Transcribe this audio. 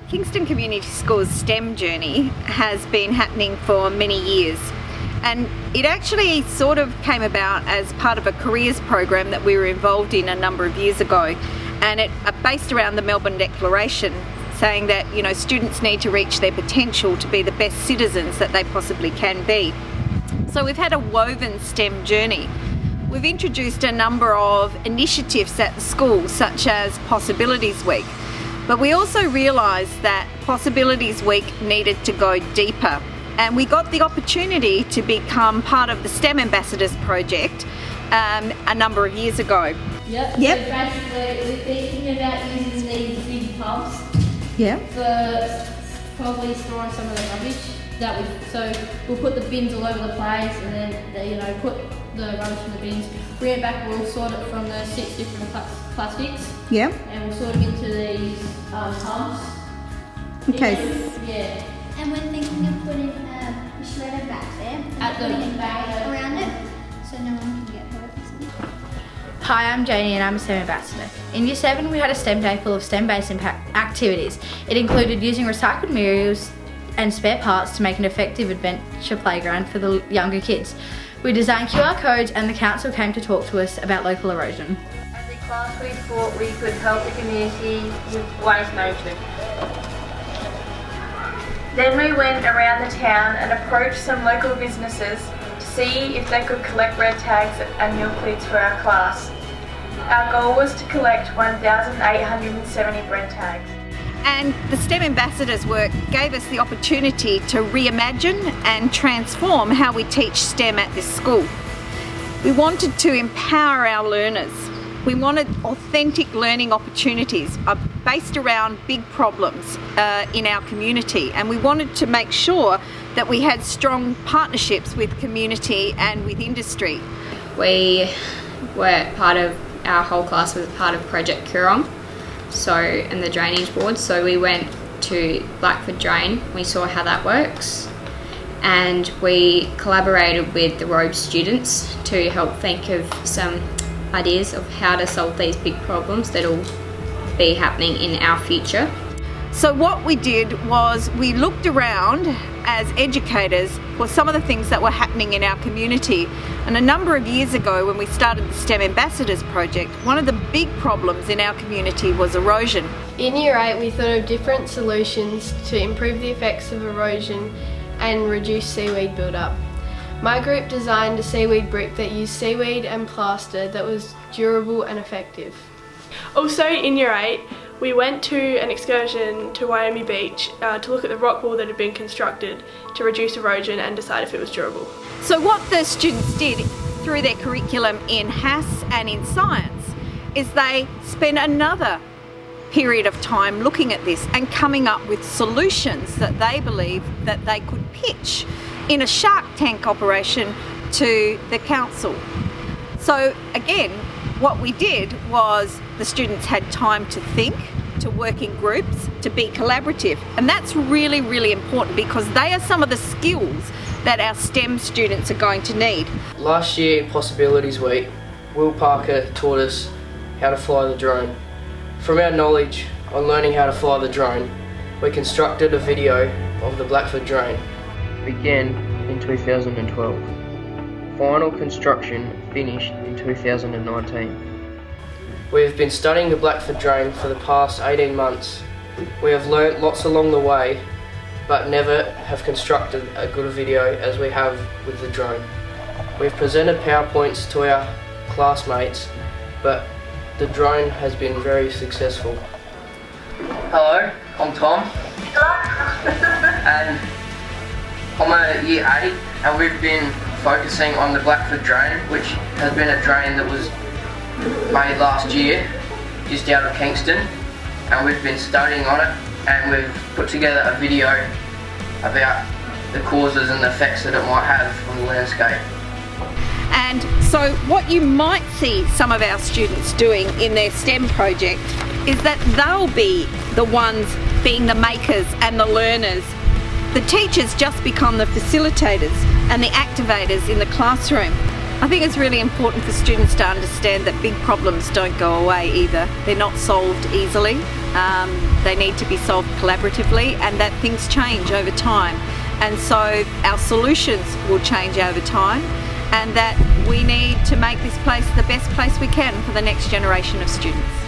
Kingston Community School's STEM journey has been happening for many years, and it actually sort of came about as part of a careers program that we were involved in a number of years ago, and it based around the Melbourne Declaration, saying that students need to reach their potential to be the best citizens that they possibly can be. So we've had a woven STEM journey. We've introduced a number of initiatives at the school, such as Possibilities Week. But we also realised that Possibilities Week needed to go deeper, and we got the opportunity to become part of the STEM Ambassadors project a number of years ago. Yep. So basically we're thinking about using these big pumps for probably storing some of the rubbish so we'll put the bins all over the place, and then put the rubbish in the bins, bring it back, we'll sort it from the 6 different plastics. Yeah. And we'll sort them into these pumps. Okay. And we're thinking of putting a shredder back there At the back around it so no one can get hurt. Hi, I'm Janie and I'm a STEM ambassador. In Year 7 we had a STEM day full of STEM-based activities. It included using recycled materials and spare parts to make an effective adventure playground for the younger kids. We designed QR codes and the council came to talk to us about local erosion. As a class we thought we could help the community with waste management. Then we went around the town and approached some local businesses to see if they could collect red tags and meal kits for our class. Our goal was to collect 1,870 bread tags. And the STEM Ambassadors work gave us the opportunity to reimagine and transform how we teach STEM at this school. We wanted to empower our learners. We wanted authentic learning opportunities based around big problems in our community, and we wanted to make sure that we had strong partnerships with community and with industry. We were our whole class was part of Project Coorong, and the drainage board. So we went to Blackford Drain, we saw how that works, and we collaborated with the Robe students to help think of some ideas of how to solve these big problems that'll be happening in our future. So what we did was we looked around as educators for some of the things that were happening in our community. And a number of years ago when we started the STEM Ambassadors project, one of the big problems in our community was erosion. In Year 8 we thought of different solutions to improve the effects of erosion and reduce seaweed build-up. My group designed a seaweed brick that used seaweed and plaster that was durable and effective. Also in Year 8 we went to an excursion to Wyoming Beach to look at the rock wall that had been constructed to reduce erosion and decide if it was durable. So what the students did through their curriculum in HASS and in science is they spent another period of time looking at this and coming up with solutions that they believe that they could pitch in a Shark Tank operation to the council. So again, what we did was the students had time to think, to work in groups, to be collaborative, and that's really, really important because they are some of the skills that our STEM students are going to need. Last year in Possibilities Week, Will Parker taught us how to fly the drone. From our knowledge on learning how to fly the drone, we constructed a video of the Blackford Drain. Began in 2012. Final construction finished in 2019. We have been studying the Blackford Drain for the past 18 months. We have learnt lots along the way, but never have constructed a good video as we have with the drone. We've presented PowerPoints to our classmates, but the drone has been very successful. Hello, I'm Tom. And I'm a Year 8, and we've been focusing on the Blackford Drain, which has been a drain that was made last year just out of Kingston, and we've been studying on it, and we've put together a video about the causes and the effects that it might have on the landscape. And so what you might see some of our students doing in their STEM project is that they'll be the ones being the makers and the learners. The teachers just become the facilitators and the activators in the classroom. I think it's really important for students to understand that big problems don't go away either. They're not solved easily. They need to be solved collaboratively, and that things change over time. And so our solutions will change over time, and that we need to make this place the best place we can for the next generation of students.